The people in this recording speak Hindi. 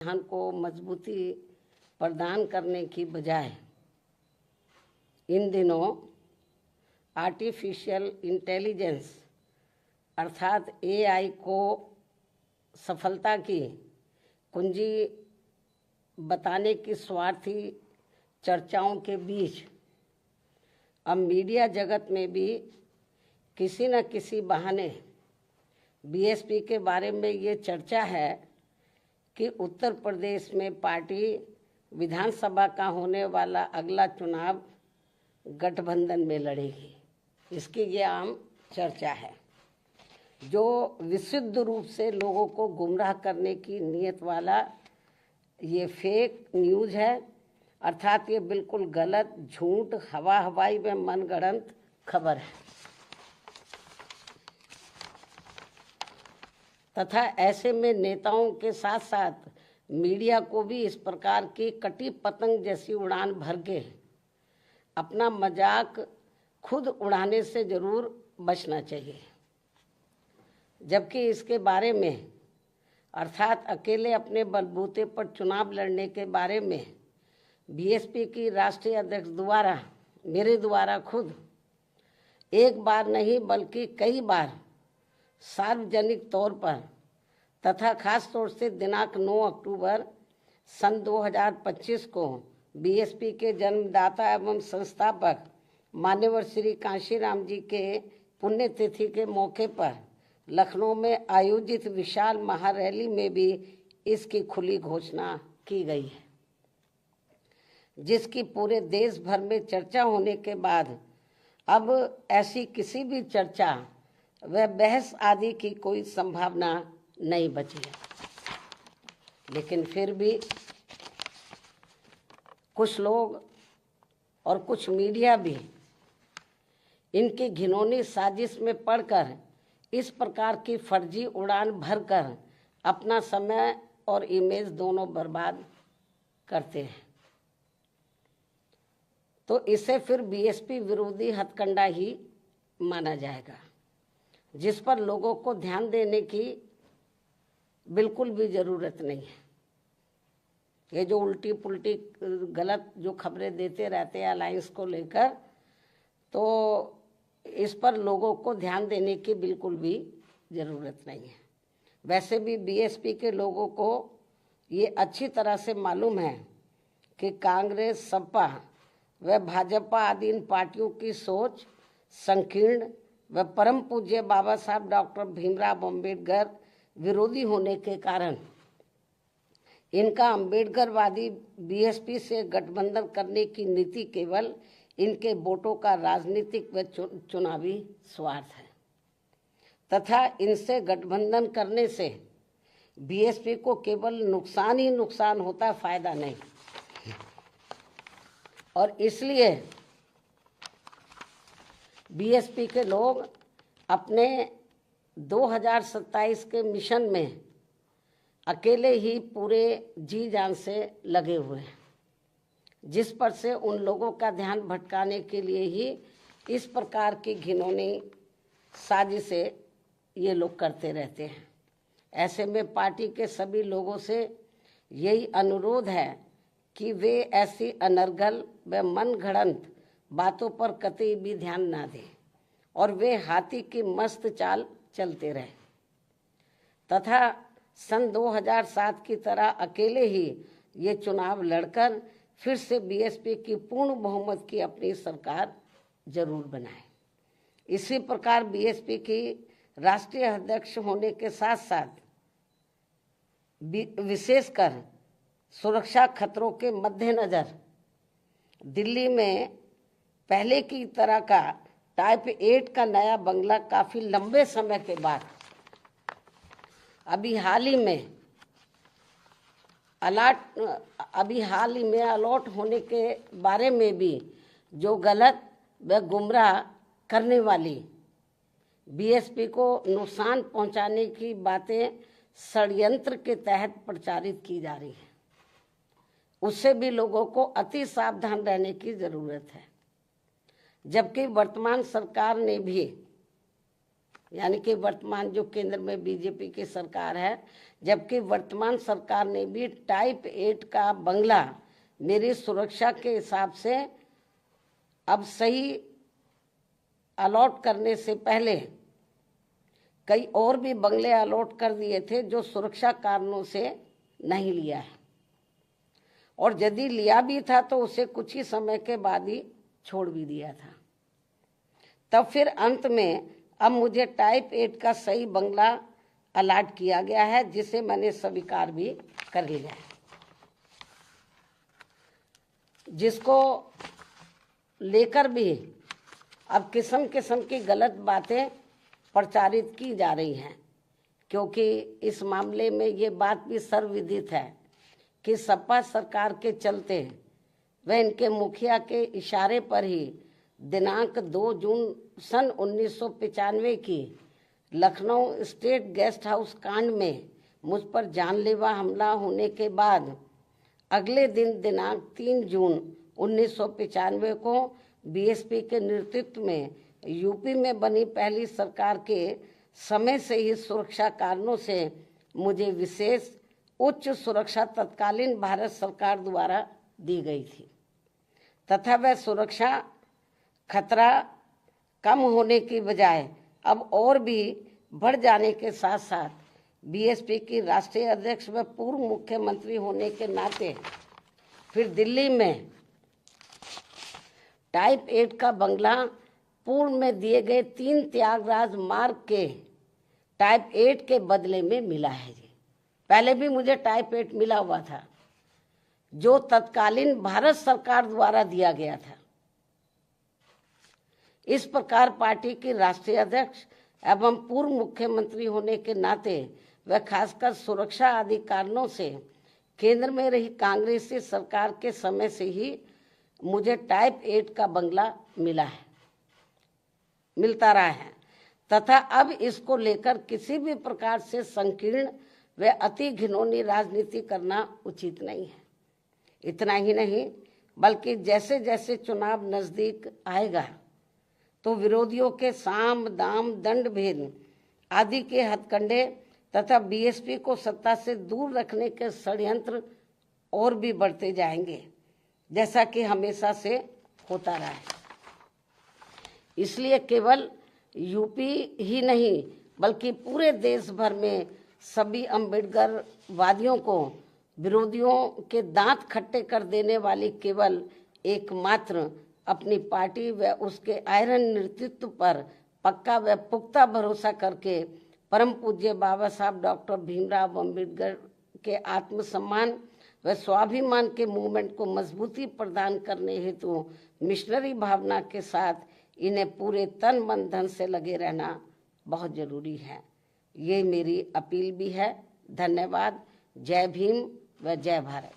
संविधान को मजबूती प्रदान करने की बजाय इन दिनों आर्टिफिशियल इंटेलिजेंस अर्थात एआई को सफलता की कुंजी बताने की स्वार्थी चर्चाओं के बीच अब मीडिया जगत में भी किसी न किसी बहाने बीएसपी के बारे में ये चर्चा है कि उत्तर प्रदेश में पार्टी विधानसभा का होने वाला अगला चुनाव गठबंधन में लड़ेगी। इसकी ये आम चर्चा है, जो विशुद्ध रूप से लोगों को गुमराह करने की नीयत वाला ये फेक न्यूज़ है। अर्थात ये बिल्कुल गलत, झूठ, हवाई में मनगढ़ंत खबर है तथा ऐसे में नेताओं के साथ साथ मीडिया को भी इस प्रकार की कटी पतंग जैसी उड़ान भर के अपना मजाक खुद उड़ाने से जरूर बचना चाहिए। जबकि इसके बारे में अर्थात अकेले अपने बलबूते पर चुनाव लड़ने के बारे में बीएसपी की राष्ट्रीय अध्यक्ष द्वारा मेरे द्वारा खुद एक बार नहीं बल्कि कई बार सार्वजनिक तौर पर तथा खास तौर से दिनांक 9 अक्टूबर सन 2025 को बीएसपी के जन्मदाता एवं संस्थापक मान्यवर श्री कांशीराम जी के पुण्यतिथि के मौके पर लखनऊ में आयोजित विशाल महारैली में भी इसकी खुली घोषणा की गई है, जिसकी पूरे देश भर में चर्चा होने के बाद अब ऐसी किसी भी चर्चा व बहस आदि की कोई संभावना नहीं बची है। लेकिन फिर भी कुछ लोग और कुछ मीडिया भी इनकी घिनौनी साजिश में पड़कर इस प्रकार की फर्जी उड़ान भरकर अपना समय और इमेज दोनों बर्बाद करते हैं, तो इसे फिर बीएसपी विरोधी हथकंडा ही माना जाएगा, जिस पर लोगों को ध्यान देने की बिल्कुल भी ज़रूरत नहीं है। ये जो उल्टी पुल्टी गलत जो खबरें देते रहते हैं अलायंस को लेकर, तो इस पर लोगों को ध्यान देने की बिल्कुल भी ज़रूरत नहीं है। वैसे भी बीएसपी के लोगों को ये अच्छी तरह से मालूम है कि कांग्रेस, सपा व भाजपा आदि इन पार्टियों की सोच संकीर्ण व परम पूज्य बाबा साहब डॉक्टर भीमराव अम्बेडकर विरोधी होने के कारण इनका अम्बेडकरवादी बीएसपी से गठबंधन करने की नीति केवल इनके वोटों का राजनीतिक व चुनावी स्वार्थ है तथा इनसे गठबंधन करने से बीएसपी को केवल नुकसान ही नुकसान होता है, फायदा नहीं। और इसलिए बीएसपी के लोग अपने 2027 के मिशन में अकेले ही पूरे जी जान से लगे हुए हैं, जिस पर से उन लोगों का ध्यान भटकाने के लिए ही इस प्रकार की घिनौनी साजिशें ये लोग करते रहते हैं। ऐसे में पार्टी के सभी लोगों से यही अनुरोध है कि वे ऐसी अनर्गल व मनगढ़ंत बातों पर कतई भी ध्यान ना दें और वे हाथी की मस्त चाल चलते रहे तथा सन 2007 की तरह अकेले ही ये चुनाव लड़कर फिर से बीएसपी की पूर्ण बहुमत की अपनी सरकार जरूर बनाए। इसी प्रकार बीएसपी की राष्ट्रीय अध्यक्ष होने के साथ साथ विशेषकर सुरक्षा खतरों के मद्देनजर दिल्ली में पहले की तरह का टाइप 8 का नया बंगला काफ़ी लंबे समय के बाद अभी हाल ही में अलॉट होने के बारे में भी जो गलत व गुमराह करने वाली बीएसपी को नुकसान पहुंचाने की बातें षड्यंत्र के तहत प्रचारित की जा रही है, उससे भी लोगों को अति सावधान रहने की ज़रूरत है। जबकि वर्तमान सरकार ने भी यानी कि वर्तमान जो केंद्र में बीजेपी की सरकार है, जबकि वर्तमान सरकार ने भी टाइप 8 का बंगला मेरी सुरक्षा के हिसाब से अब सही अलॉट करने से पहले कई और भी बंगले अलॉट कर दिए थे जो सुरक्षा कारणों से नहीं लिया है, और यदि लिया भी था तो उसे कुछ ही समय के बाद ही छोड़ भी दिया था। तब फिर अंत में अब मुझे टाइप 8 का सही बंगला अलॉट किया गया है, जिसे मैंने स्वीकार भी कर लिया है। जिसको लेकर भी अब किस्म किस्म की गलत बातें प्रचारित की जा रही हैं, क्योंकि इस मामले में ये बात भी सर्वविदित है कि सपा सरकार के चलते व इनके मुखिया के इशारे पर ही दिनांक 2 जून सन 1995 की लखनऊ स्टेट गेस्ट हाउस कांड में मुझ पर जानलेवा हमला होने के बाद अगले दिन दिनांक 3 जून 1995 को बीएसपी के नेतृत्व में यूपी में बनी पहली सरकार के समय से ही सुरक्षा कारणों से मुझे विशेष उच्च सुरक्षा तत्कालीन भारत सरकार द्वारा दी गई थी, तथा वह सुरक्षा खतरा कम होने की बजाय अब और भी बढ़ जाने के साथ साथ बीएसपी की राष्ट्रीय अध्यक्ष व पूर्व मुख्यमंत्री होने के नाते फिर दिल्ली में टाइप 8 का बंगला पूर्व में दिए गए 3 त्यागराज मार्ग के टाइप 8 के बदले में मिला है जी। पहले भी मुझे टाइप 8 मिला हुआ था जो तत्कालीन भारत सरकार द्वारा दिया गया था। इस प्रकार पार्टी की राष्ट्रीय अध्यक्ष एवं पूर्व मुख्यमंत्री होने के नाते व खासकर सुरक्षा आदि कारणों से केंद्र में रही कांग्रेसी सरकार के समय से ही मुझे टाइप 8 का बंगला मिलता रहा है, तथा अब इसको लेकर किसी भी प्रकार से संकीर्ण व अति घिनौनी राजनीति करना उचित नहीं है। इतना ही नहीं बल्कि जैसे जैसे चुनाव नजदीक आएगा तो विरोधियों के साम दाम दंड भेद आदि के हथकंडे तथा बीएसपी को सत्ता से दूर रखने के षड्यंत्र और भी बढ़ते जाएंगे, जैसा कि हमेशा से होता रहा है। इसलिए केवल यूपी ही नहीं बल्कि पूरे देश भर में सभी अम्बेडकर वादियों को विरोधियों के दांत खट्टे कर देने वाली केवल एकमात्र अपनी पार्टी व उसके आयरन नेतृत्व पर पक्का व पुख्ता भरोसा करके परम पूज्य बाबा साहब डॉक्टर भीमराव अम्बेडकर के आत्मसम्मान व स्वाभिमान के मूवमेंट को मजबूती प्रदान करने हेतु मिशनरी भावना के साथ इन्हें पूरे तन मन धन से लगे रहना बहुत जरूरी है। ये मेरी अपील भी है। धन्यवाद। जय भीम व जय भारत।